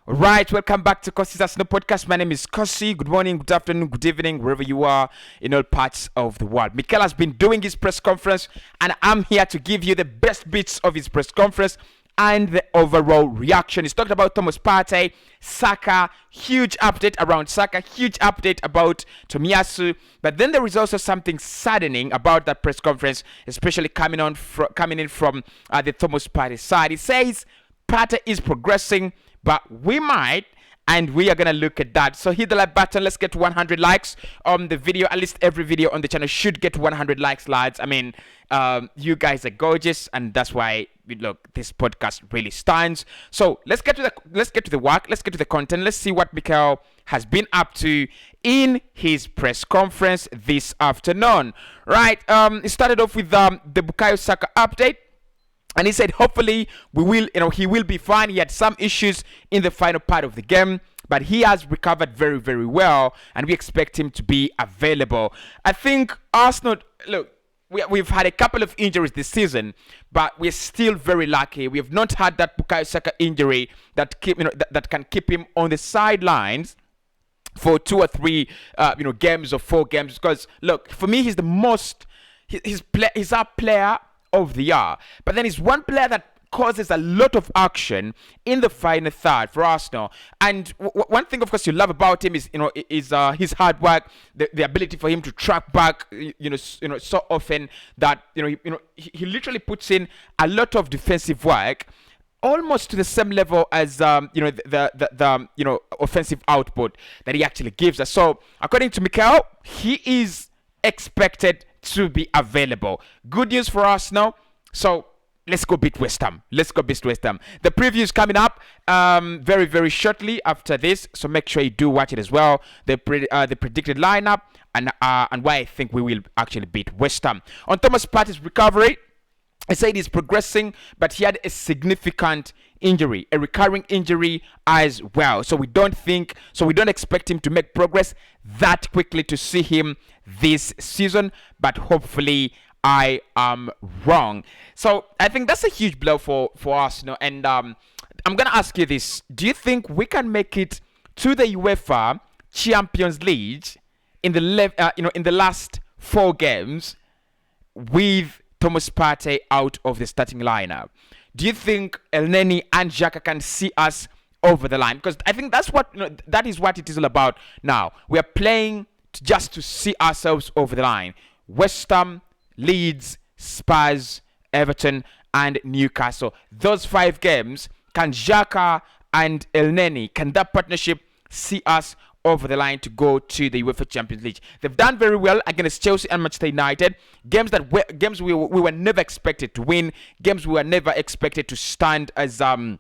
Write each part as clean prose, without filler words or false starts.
Right, welcome back to Cossy's Arsenal podcast. My name is Cossy. Good morning, good afternoon, good evening, wherever you are in all parts of the world. Mikel has been doing his press conference, and I'm here to give you the best bits of his press conference and the overall reaction. He's talked about Thomas Partey, Saka, huge update around Saka, huge update about Tomiyasu. But then there is also something saddening about that press conference, especially coming in from the Thomas Partey side. He says Partey is progressing, but we might, and we are going to look at that. So hit the like button. Let's get 100 likes on the video. At least every video on the channel should get 100 likes, lads. I mean, you guys are gorgeous, and that's why, look, this podcast really stands. So let's get to the work. Let's get to the content. Let's see what Mikel has been up to in his press conference this afternoon. Right. It started off with the Bukayo Saka update. And he said, hopefully, he will be fine. He had some issues in the final part of the game, but he has recovered very, very well, and we expect him to be available. I think Arsenal, look, we've had a couple of injuries this season, but we're still very lucky. We have not had that Bukayo Saka injury that can keep him on the sidelines for 2 or 3 games or 4 games. Because look, for me, he's he's our player of the year, but then he's one player that causes a lot of action in the final third for Arsenal. And one thing, of course, you love about him is his hard work, the ability for him to track back, so often that he literally puts in a lot of defensive work, almost to the same level as the offensive output that he actually gives us. So according to Mikel, he is expected to be available. Good news for us now. So let's go beat West Ham. The preview is coming up very, very shortly after this. So make sure you do watch it as well. The predicted lineup and why I think we will actually beat West Ham. On Thomas Partey's recovery, I said he's progressing, but he had a significant injury, a recurring injury as well. So we don't expect him to make progress that quickly to see him this season, but hopefully I am wrong. So I think that's a huge blow for Arsenal. And I'm going to ask you this. Do you think we can make it to the UEFA Champions League in the last 4 games with Thomas Partey out of the starting lineup? Do you think Elneny and Xhaka can see us over the line? Because I think that is what it is all about now. We are playing just to see ourselves over the line. West Ham, Leeds, Spurs, Everton, and Newcastle. Those 5 games, can Xhaka and Elneny, can that partnership see us over the line to go to the UEFA Champions League? They've done very well against Chelsea and Manchester United. Games we were never expected to win. Games we were never expected to stand as I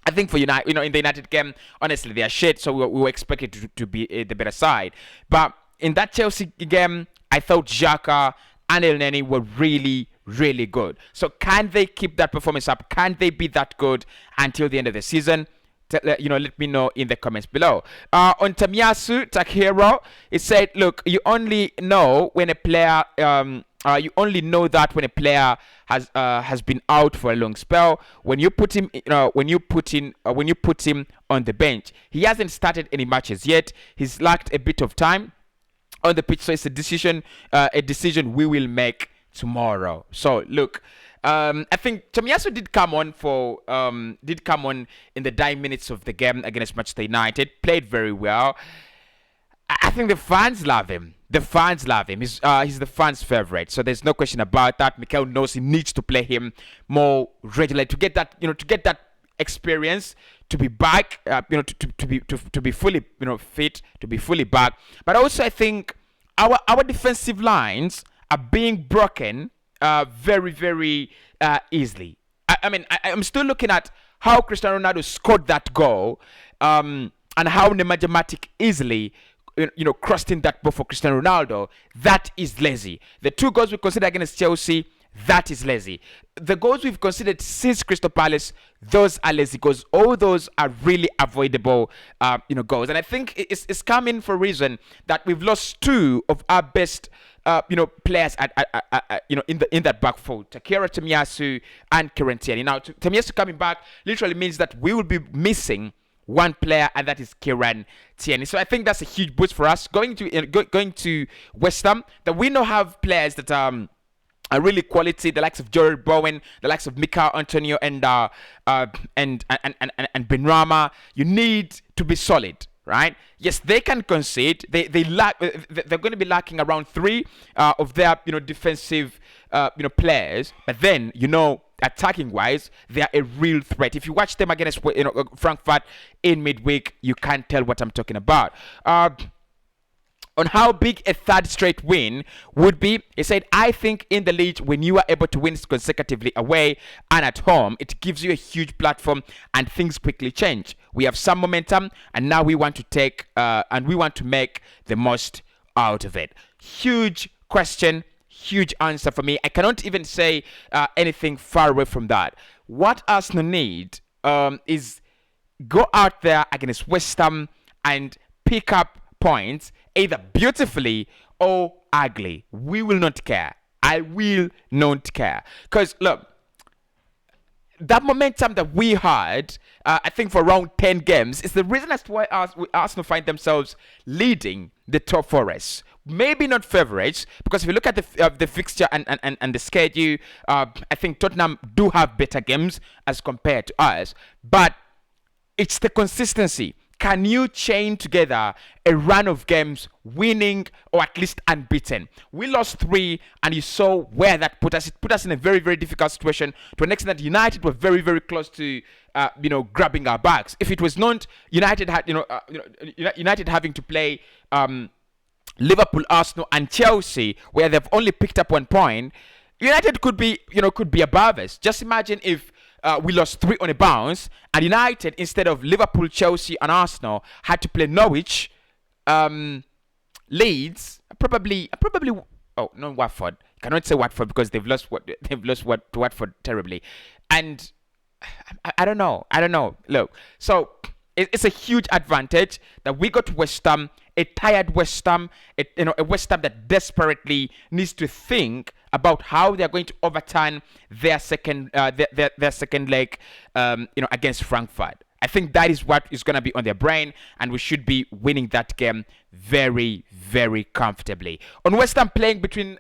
think for United, in the United game, honestly, they are shit. So we were expected to be the better side. But in that Chelsea game, I thought Xhaka and Elneny were really, really good. So can they keep that performance up? Can they be that good until the end of the season? Let me know in the comments below. On Tomiyasu Takehiro, it said, look, you only know when a player that when a player has been out for a long spell. When you put him on the bench, he hasn't started any matches yet. He's lacked a bit of time on the pitch, so it's a decision we will make tomorrow. So look, I think Tomiyasu did come on in the dying minutes of the game against Manchester United. Played very well. I think the fans love him. He's the fans' favorite. So there's no question about that. Mikel knows he needs to play him more regularly to get that experience, to be back, to be fully fit, to be fully back. But also I think our defensive lines are being broken very, very easily. I'm still looking at how Cristiano Ronaldo scored that goal, and how Nemanja Matic easily crossed in that ball for Cristiano Ronaldo. That is lazy. The 2 goals we considered against Chelsea, that is lazy. The goals we've considered since Crystal Palace, those are lazy goals. All those are really avoidable, goals. And I think it's coming for a reason that we've lost 2 of our best, players in that back four, Takehiro Tomiyasu and Kieran Tierney. Now, Tomiyasu coming back literally means that we will be missing one player, and that is Kieran Tierney. So I think that's a huge boost for us going to going to West Ham. That we now have players that are really quality, the likes of Jared Bowen, the likes of Mikel Antonio, and Benrahma. You need to be solid, right? Yes, they can concede. They lack. They're going to be lacking around three of their defensive players, but then attacking wise, they are a real threat. If you watch them against Frankfurt in midweek, you can't tell what I'm talking about. On how big a third straight win would be, he said, I think in the league, when you are able to win consecutively away and at home, it gives you a huge platform and things quickly change. We have some momentum, and now we want to make the most out of it. Huge question, huge answer for me. I cannot even say anything far away from that. What Arsenal need is go out there against West Ham and pick up points, either beautifully or ugly. We will not care. I will not care. Because, look, that momentum that we had, I think for around 10 games, is the reason as to why Arsenal find themselves leading the top four race. Maybe not favourites, because if you look at the fixture and the schedule, I think Tottenham do have better games as compared to us. But it's the consistency. Can you chain together a run of games winning or at least unbeaten? We lost 3, and you saw where that put us. It put us in a very, very difficult situation to an extent that United were very, very close to, grabbing our bags. If it was not United United having to play Liverpool, Arsenal, and Chelsea, where they've only picked up 1 point, United could be above us. Just imagine if we lost 3 on a bounce, and United, instead of Liverpool, Chelsea, and Arsenal, had to play Norwich, Leeds, probably. Oh no, Watford. I cannot say Watford because they've lost to Watford terribly, and I don't know. Look, so it's a huge advantage that we got West Ham, a tired West Ham, a West Ham that desperately needs to think about how they're going to overturn their second leg, against Frankfurt. I think that is what is going to be on their brain, and we should be winning that game very, very comfortably. On West Ham playing between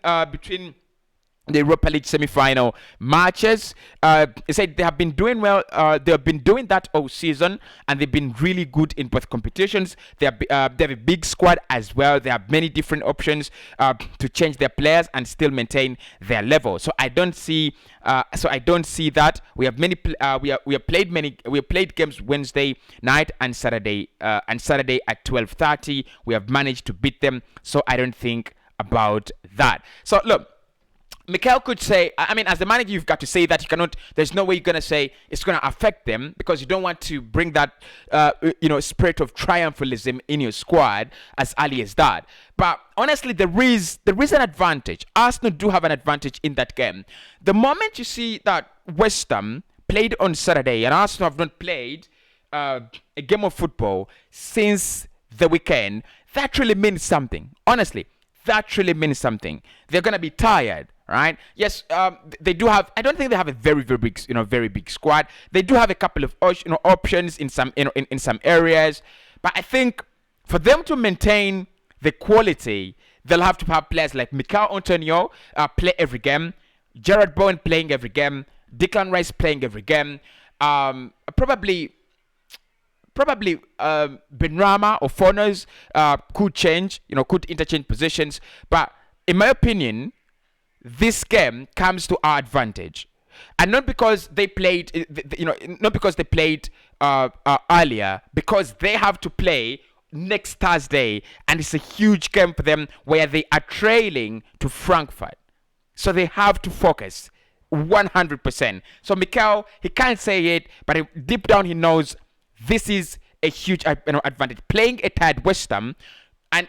the Europa League semi-final matches, they said they have been doing well. They have been doing that all season, and they've been really good in both competitions. They have a big squad as well. They have many different options to change their players and still maintain their level. So I don't see that. We have many. We have played games Wednesday night and Saturday at 12:30. We have managed to beat them. So I don't think about that. So look. Mikel could say, as the manager, you've got to say that you cannot. There's no way you're gonna say it's gonna affect them, because you don't want to bring that, spirit of triumphalism in your squad as early as that. But honestly, there is an advantage. Arsenal do have an advantage in that game. The moment you see that West Ham played on Saturday and Arsenal have not played a game of football since the weekend, that really means something. Honestly, that really means something. They're gonna be tired. Right? Yes, they do have. I don't think they have a very, very big squad. They do have a couple of options in some in some areas, but I think for them to maintain the quality, they'll have to have players like Mikel Antonio play every game, Jared Bowen playing every game, Declan Rice playing every game, probably Benrahma or Forners could change, could interchange positions, but in my opinion, this game comes to our advantage, and not because they played, earlier, because they have to play next Thursday, and it's a huge game for them where they are trailing to Frankfurt, so they have to focus 100%. So Mikel, he can't say it, but deep down he knows this is a huge advantage. Playing a tired West Ham, and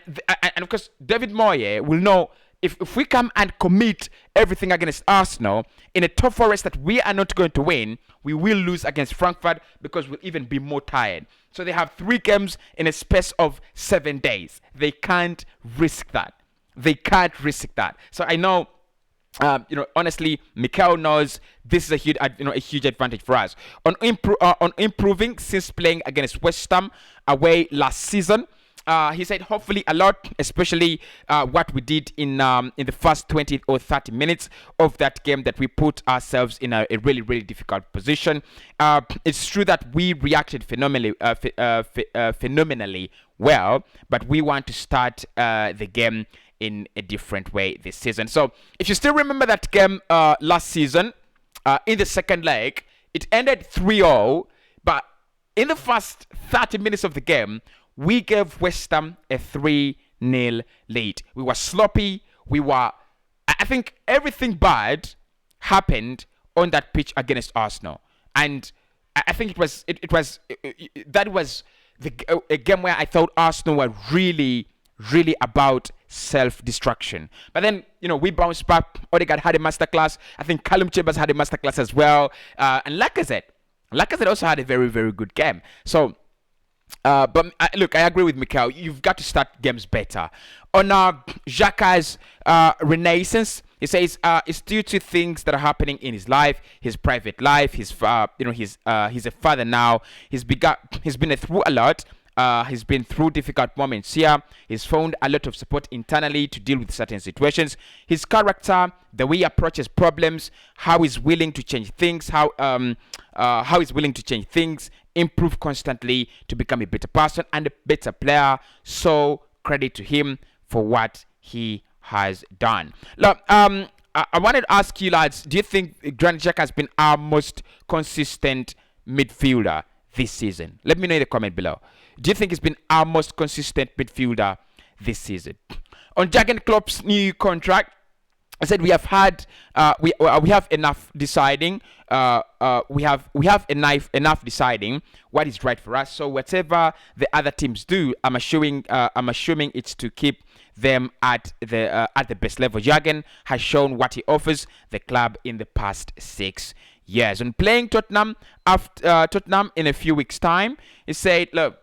of course David Moyes will know. If we come and commit everything against Arsenal in a top four race that we are not going to win, we will lose against Frankfurt because we'll even be more tired. So they have 3 games in a space of 7 days. They can't risk that. So I know Honestly, Mikel knows this is a huge, a huge advantage for us on improving since playing against West Ham away last season. He said hopefully a lot, especially what we did in the first 20 or 30 minutes of that game, that we put ourselves in a really, really difficult position. It's true that we reacted phenomenally well, but we want to start the game in a different way this season. So if you still remember that game last season, in the second leg, it ended 3-0, but in the first 30 minutes of the game, we gave West Ham a 3-0 lead. We were sloppy. I think everything bad happened on that pitch against Arsenal. And I think that was a game where I thought Arsenal were really, really about self-destruction. But then, we bounced back. Odegaard had a masterclass. I think Callum Chambers had a masterclass as well. And Lacazette also had a very, very good game. So, but look, I agree with Mikel. You've got to start games better. On Xhaka's renaissance, he says it's due to things that are happening in his life, his private life. He's a father now. He's been through a lot. He's been through difficult moments here. He's found a lot of support internally to deal with certain situations. His character, the way he approaches problems, how he's willing to change things, how he's willing to change things, improve constantly to become a better person and a better player. So credit to him for what he has done. Look, I wanted to ask you lads, do you think Granit Xhaka has been our most consistent midfielder this season? Let me know in the comment below. Do you think he's been our most consistent midfielder this season? On Jurgen Klopp's new contract, I said we have enough deciding. We have enough deciding what is right for us. So whatever the other teams do, I'm assuming it's to keep them at the best level. Jurgen has shown what he offers the club in the past 6 years. On playing Tottenham in a few weeks' time, he said, "Look,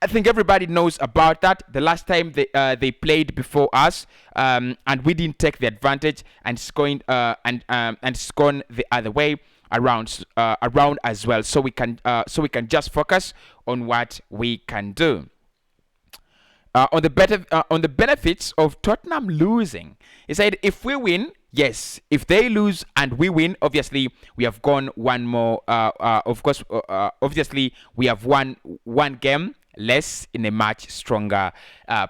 I think everybody knows about that. The last time they played before us, and we didn't take the advantage, and it's going and it's gone the other way around as well. So we can just focus on what we can do." On the benefits of Tottenham losing, he said, "If we win, yes. If they lose and we win, obviously we have gone one more. Obviously we have won one game less in a much stronger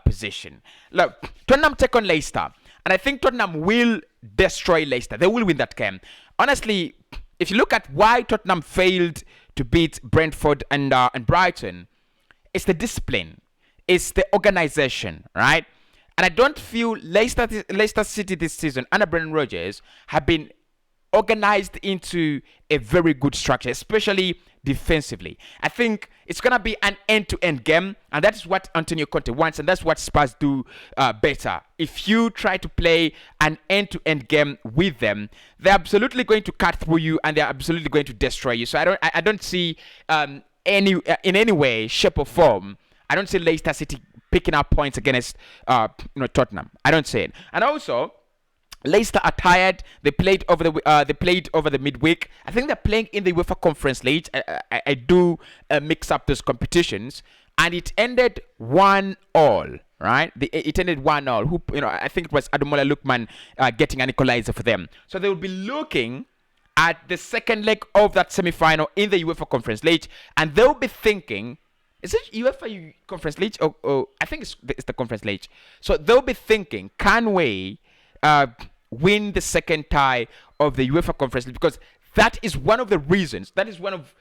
position." Look, Tottenham take on Leicester, and I think Tottenham will destroy Leicester. They will win that game. Honestly, if you look at why Tottenham failed to beat Brentford and Brighton, it's the discipline, it's the organization, right? And I don't feel Leicester City this season under Brendan Rodgers have been organized into a very good structure, especially defensively. I think it's going to be an end-to-end game, and that's what Antonio Conte wants, and that's what Spurs do better. If you try to play an end-to-end game with them, they're absolutely going to cut through you, and they're absolutely going to destroy you. So I don't see in any way, shape, or form, I don't see Leicester City picking up points against Tottenham. I don't see it. And also, Leicester are tired. They played over the midweek. I think they're playing in the UEFA Conference League. I do mix up those competitions, and it ended 1-1. Right? It ended 1-1. I think it was Ademola Lookman getting an equalizer for them. So they will be looking at the second leg of that semi-final in the UEFA Conference League, and they'll be thinking, is it UEFA Conference League? Oh, I think it's the Conference League. So they'll be thinking, can we win the second tie of the UEFA Conference League? Because that is one of the reasons, that is one of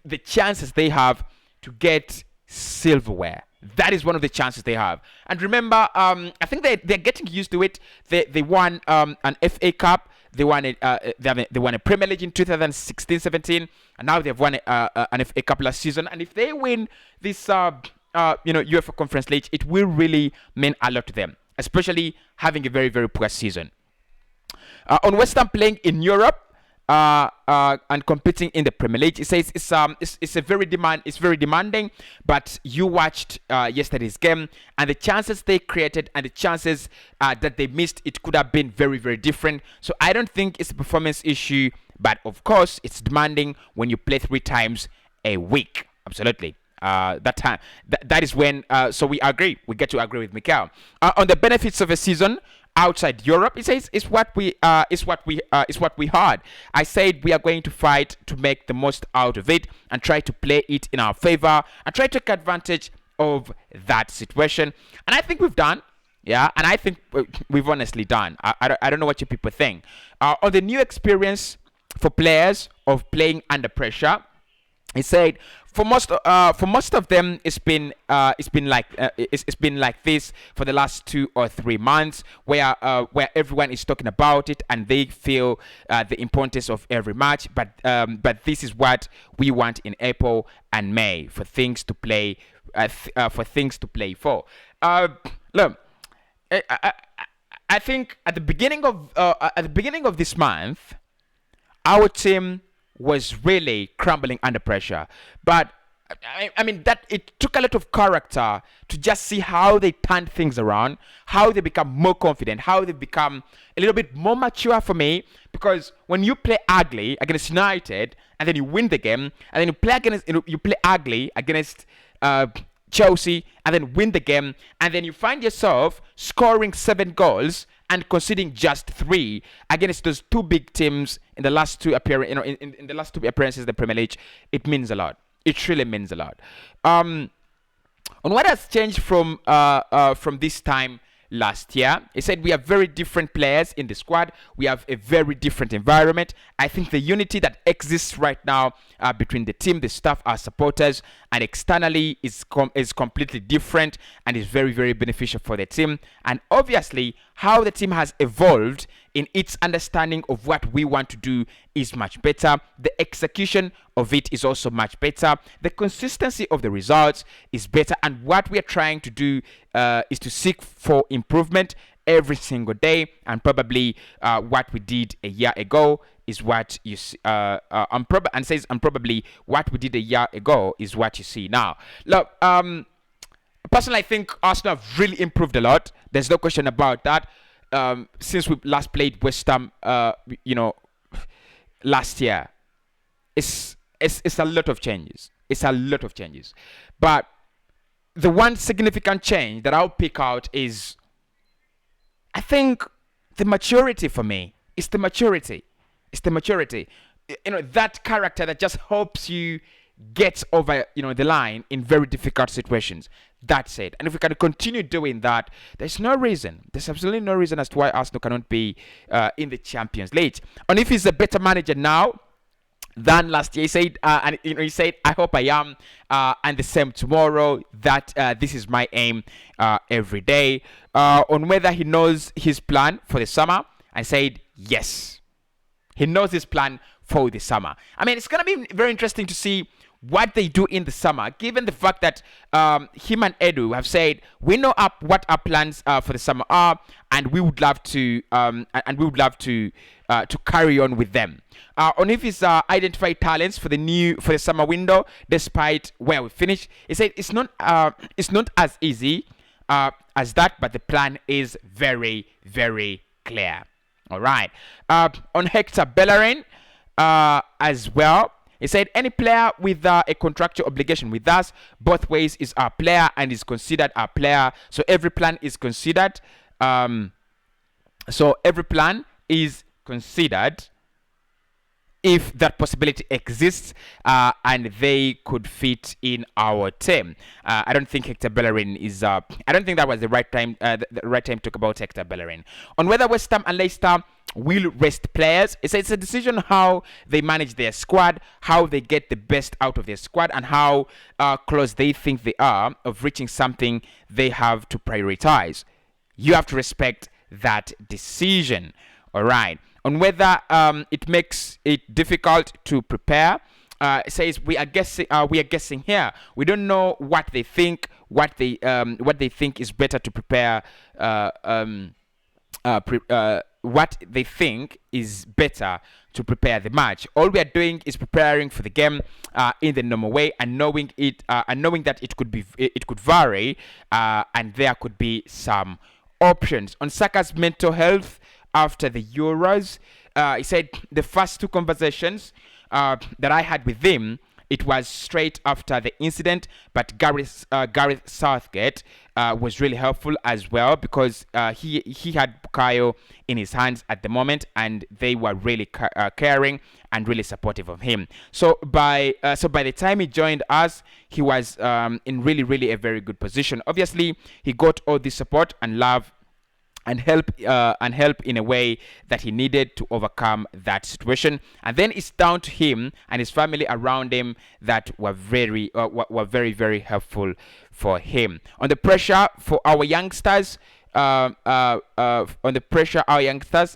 the chances they have to get silverware. That is one of the chances they have. And remember, I think they're getting used to it. They won an FA Cup. They won a Premier League in 2016-17, and now they've won an FA Cup last season. And if they win this UEFA Conference League, it will really mean a lot to them, especially having a very, very poor season. On West Ham playing in Europe, and competing in the Premier League. It says it's a it's very demanding. But you watched yesterday's game, and the chances they created and the chances that they missed, it could have been very very different. So I don't think it's a performance issue, but of course it's demanding when you play 3 times a week. Absolutely. That time, that is when. So we agree. We get to agree with Mikel on the benefits of a season outside Europe. It says it's what we heard. I said we are going to fight to make the most out of it and try to play it in our favor and try to take advantage of that situation. And I think we've done. Yeah, and I think we've honestly done. I don't know what you people think. On the new experience for players of playing under pressure, he said for most of them it's been like this for the last 2 or 3 months, where everyone is talking about it and they feel the importance of every match. But this is what we want in April and May for things to play for. Look, I think at the beginning of this month, our team was really crumbling under pressure. But I mean that it took a lot of character to just see how they turned things around, how they become more confident, how they become a little bit more mature for me. Because when you play ugly against United and then you win the game, and then you play ugly against Chelsea and then win the game, and then you find yourself scoring 7 goals and conceding just 3 against those 2 big teams in the last 2 in the last 2 appearances in the Premier League, it means a lot. It really means a lot. On what has changed from this time last year, he said we have very different players in the squad. We have a very different environment. I think the unity that exists right now between the team, the staff, our supporters, and externally is completely different and is very, very beneficial for the team. And obviously, how the team has evolved in its understanding of what we want to do is much better. The execution of it is also much better. The consistency of the results is better. And what we are trying to do is to seek for improvement every single day. And probably what we did a year ago is what you see. And probably what we did a year ago is what you see now. Look, personally, I think Arsenal have really improved a lot. There's no question about that. Since we last played West Ham, last year, it's a lot of changes. It's a lot of changes. But the one significant change that I'll pick out is, I think, the maturity for me. It's the maturity. That character that just helps you get over, the line in very difficult situations. That's it. And if we can continue doing that, there's absolutely no reason as to why Arsenal cannot be in the Champions League. And if he's a better manager now than last year, he said, he said, I hope I am, and the same tomorrow. That this is my aim every day. On whether he knows his plan for the summer, I said yes. He knows his plan for the summer. I mean, it's gonna be very interesting to see what they do in the summer, given the fact that him and Edu have said we know what our plans for the summer are, and we would love to carry on with them. On if he's identified talents for the summer window, despite where we finish, he said it's not as easy as that, but the plan is very, very clear. All right. On Hector Bellerin as well. He said, any player with a contractual obligation with us, both ways, is our player and is considered our player. So every plan is considered. If that possibility exists and they could fit in our team. I don't think Hector Bellerin is. I don't think that was the right time. The right time to talk about Hector Bellerin. On whether West Ham and Leicester will rest players, it's a decision how they manage their squad, how they get the best out of their squad, and how close they think they are of reaching something they have to prioritize. You have to respect that decision. All right. On whether it makes it difficult to prepare, it says we are guessing here. We don't know what they think. What they think is better to prepare. what they think is better to prepare the match. All we are doing is preparing for the game in the normal way, and knowing that it could vary, and there could be some options on Saka's mental health after the Euros. He said the first two conversations that I had with him, it was straight after the incident, but Gareth Southgate was really helpful as well, because he had Bukayo in his hands at the moment, and they were really caring and really supportive of him. So by the time he joined us, he was in really a very good position. Obviously, he got all the support and love and help in a way that he needed to overcome that situation. And then it's down to him and his family around him that were very helpful for him. On the pressure for our youngsters,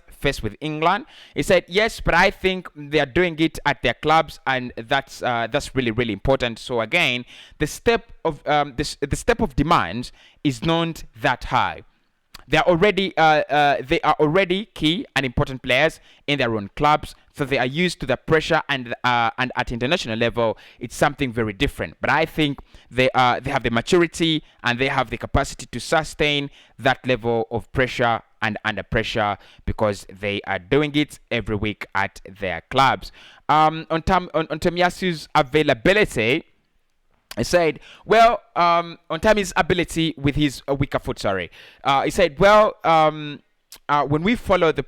face with England, he said yes, but I think they are doing it at their clubs, and that's really important. So again, the step of demand is not that high. They are already key and important players in their own clubs, so they are used to the pressure, and at international level, it's something very different. But I think they have the maturity and they have the capacity to sustain that level of pressure and under pressure, because they are doing it every week at their clubs. On Tomiyasu's availability, I said, well, on Tammy's ability with his weaker foot. Sorry, he said, well, when we follow the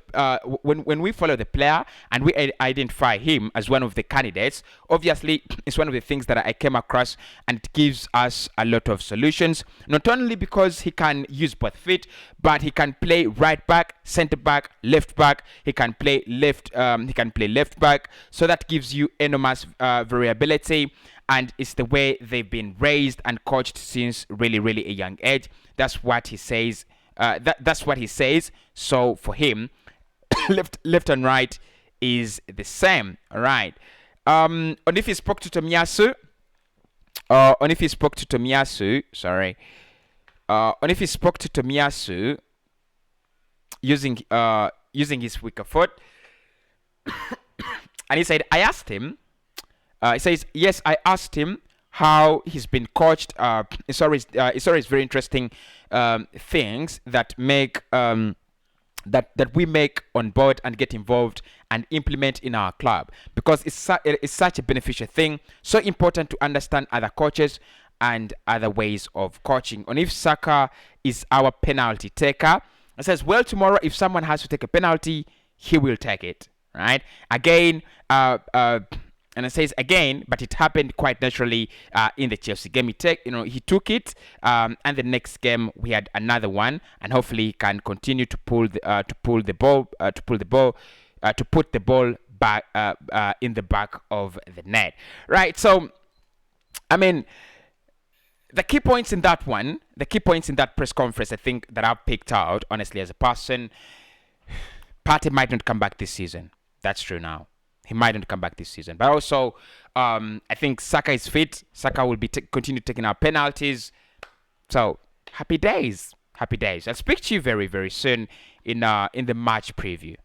player and we identify him as one of the candidates, obviously it's one of the things that I came across, and it gives us a lot of solutions. Not only because he can use both feet, but he can play right back, center back, left back. He can play left. He can play left back. So that gives you enormous variability. And it's the way they've been raised and coached since really a young age. That's what he says. That's what he says. So for him, left and right is the same. All right. And if he spoke to Tomiyasu, using his weaker foot, and he said, I asked him. He says, yes, I asked him how he's been coached. It's always very interesting things that make that we make on board and get involved and implement in our club, because it's such a beneficial thing. So important to understand other coaches and other ways of coaching. And if Saka is our penalty taker, it says, well, tomorrow if someone has to take a penalty, he will take it. Right? Again, and it says again, but it happened quite naturally in the Chelsea game. He took it, and the next game we had another one, and hopefully he can continue to put the ball back in the back of the net. Right. So, I mean, the key points in that press conference, I think, that I've picked out, honestly, as a person, Partey might not come back this season. That's true now. He mightn't come back this season. But also, I think Saka is fit. Saka will be continue taking our penalties. So, happy days. I'll speak to you very soon in the match preview.